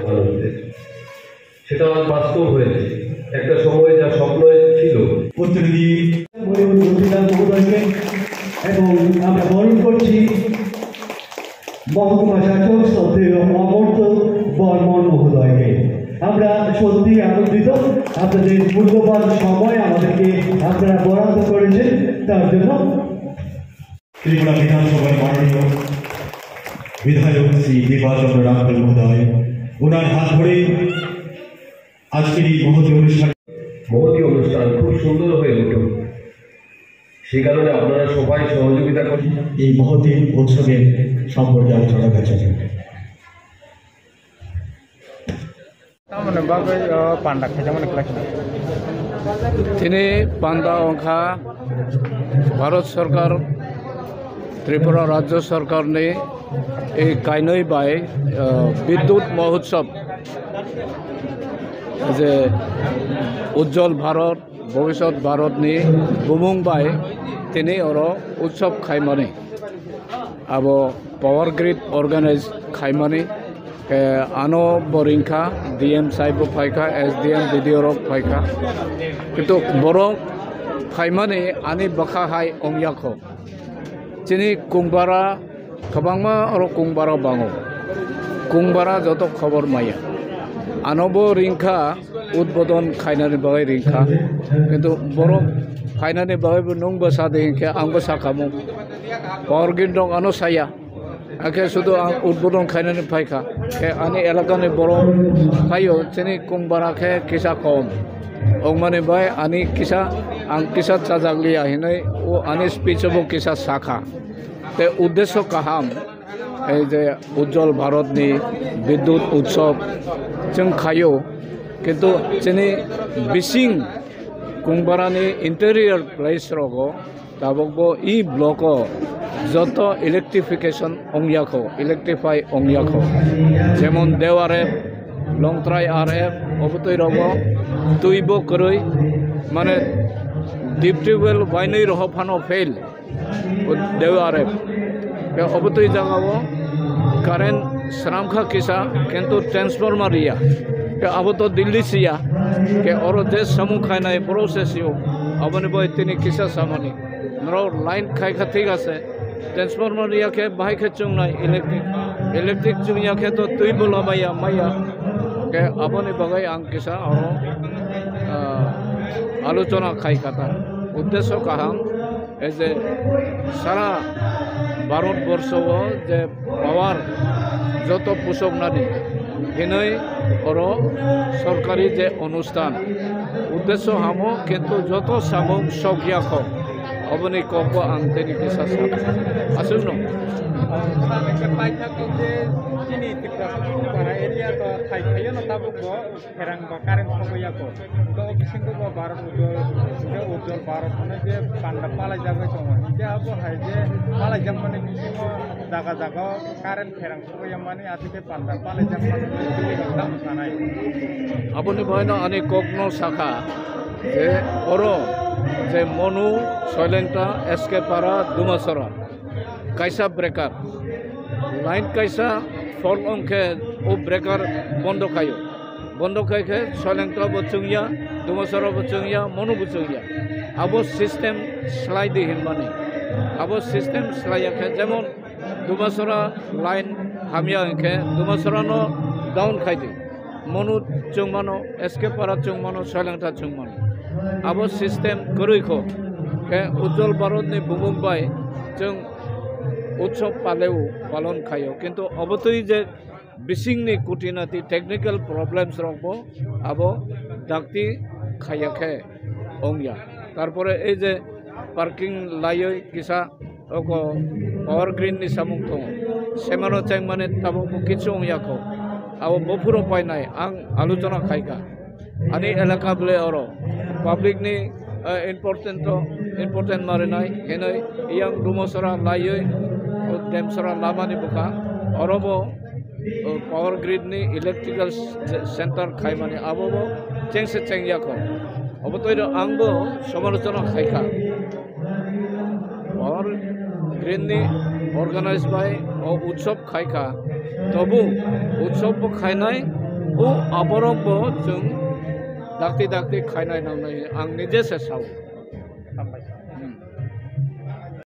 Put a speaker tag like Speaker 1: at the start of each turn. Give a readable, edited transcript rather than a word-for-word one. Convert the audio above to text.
Speaker 1: মানুষদের, সেটা বাস্তব হয়েছে। একটা সময় যা স্বপ্ন ছিল।
Speaker 2: প্রতিনিধি মহোদয়কে এবং আমরা বরণ করছি মহকুমা শাসক শ্রদ্ধেয় অমর্ত্য বর্মন মহোদয়কে। আমরা সত্যি আনন্দিত, আপনাদের মূল্যবান সময় আমাদেরকে আপনারা বরাদ্দ করেছেন তার জন্য।
Speaker 3: ত্রিপুরা বিধানসভার মাননীয় বিধায়ক শ্রী বিভাচন্দ্র রামপাল মহোদয়, ওনার হাত ধরে আজকের এই মহতী অনুষ্ঠান
Speaker 1: খুব সুন্দর হয়ে উঠুক, সেই কারণে আপনারা সবাই সহযোগিতা করুন।
Speaker 3: এই মহতী উৎসবের সম্পর্কে আলোচনা করছে।
Speaker 4: তিনি পান্ডা अंखा भारत सरकार त्रिपुरा राज्य सरकार ने एक काइनई बाय विद्युत महोत्सव जे उज्जवल भारत भविष्य भारत नि बुमुंग बाय तिनी और उत्सव खाइमानी अब पावर ग्रिड ऑर्गेनाइज खाइमानी आनो बोरिंखा डीएम साहिब फाइखा एसडीएम बीडीओ रक फाइखा किंतु बरो फाइमानी आनी बखा हाई ओंगयाखो चिनी कुंबारा खबांगमा और कुंबारा बांगो कुंबारा जतो खबर माया आनबो रिंखा उद्बोधन खाइनानि बागै रिंखा किंतु बरो फाइनानि बागै नों बसा देंखे आंबो साखामु पावर ग्रिड दं आनो साया आखे शुद्ध उद्बोधन खाइनानि फाइखा के आनी एलाकानि बरो फायो चिनी कुंबारा के किसा कम ओंगमानि बाय आनी किसा आं किसा चाजागलिया हिनै ओ आनी स्पीचबो किसा साखा ते उद्देश्य काहाम এই যে উজ্জ্বল ভারতনি বিদ্যুৎ উৎসব जों खायो किंतु चिनी बिसिं कुंबारानि इंटेरियर प्लेस रगो दाबो ई ब्लॉक जत इलेक्ट्रिफिकेशन ओंगयाखो इलेक्ट्रिफाई ओंगयाखो जेमन देव आरएफ लंगट्राई आरएफ अबतई रगो तुइबो करई माने डिप टिउबवेल बाइनै रह फानो फेल देव आरएफ बे अबतई जगाओ कारेंट श्रामखा किसा किंतु ट्रांसफॉर्मर या के अब तो दिल्ली सिया के और जे समूह खाना प्रोसेस यो अबने बय तिनी किसा सामानी नरो लाइन खाइ खा ठीक आसे ट्रांसफॉर्मर या के बाहाय के चुंगनाय इलेक्ट्रिक चुंगिया के तो तुई बोला माया के अबने बगै आं किसा और आलोचना खाइ खाता उद्देश्य काहाम ए जे सारा भारतवर्ष जे पावर যত পোষক নানি হিনই और सरकारी जे अनुष्ठान उद्देश्य हामो किंतु যত सामक सौकिया खो अबनी कको आंतेनि किसा साथ आसुन न
Speaker 5: ini tidak para area atau thai thai no tabuk bo herang ba current khoya ko to bising ko Bharat uddol Bharat mane je panda palai jaga songo ite abo hai je palai jam mane bising jaga jaga current herang khoya mane atike panda palai jam mane dam sanai
Speaker 4: aboni bhoino ani kokno sakha je oro je monu soilenta eske para dumasara kaisa breaker line कैसा fall अंके ओ breaker बंद खाई के सलेंटा बचुंगिया दुमसरा बचुंगिया मनु बचुंगिया अब system slide हिनमाने अब system स्लाइया के जेमन दुमसरा line हामिया अंके दुमसरा no down खाइदे Manu चुंगमानो एस्के पारा चुंगमानो सलेंटा चुंगमानो अब सिस्टम करुइखो के उज्जवल भारत नि बुमुं बाय जों उत्सव पालेव पालन खायो किंतु अबतई जे बिसिंगनि कुटिनाति टेक्निकल प्रॉब्लेम्स रखबो आबो डाक्ति खायाखे ओंगया तारपरे ए जे पार्किंग लायै किसा ओको पावर ग्रिड नि सामुं दङ सेमानो चें माने ताबो किछु ओंयाखो आबो बफुरो पाइनाय आं आलोचना खायगा आनि एलाका बले अरो पब्लिक नि इम्पोर्टेंट मारिनाय हेनै इयां दुमसरा लायै डेमसरा लामानि बुका अरबो पावर ग्रिड नि इलेक्ट्रिकल सेंटर खाइमानि आबो चेंसे चेंगियाखो अबतय आंबो समालोचना खायखा पावर ग्रिड नि ऑर्गेनाइज बाय उत्सव खायखा तबु उत्सव खायनाय आबरकबो जों दाक्ति दाक्ति खायनाय नांनाय आं निजे सेसाव
Speaker 5: हामबाय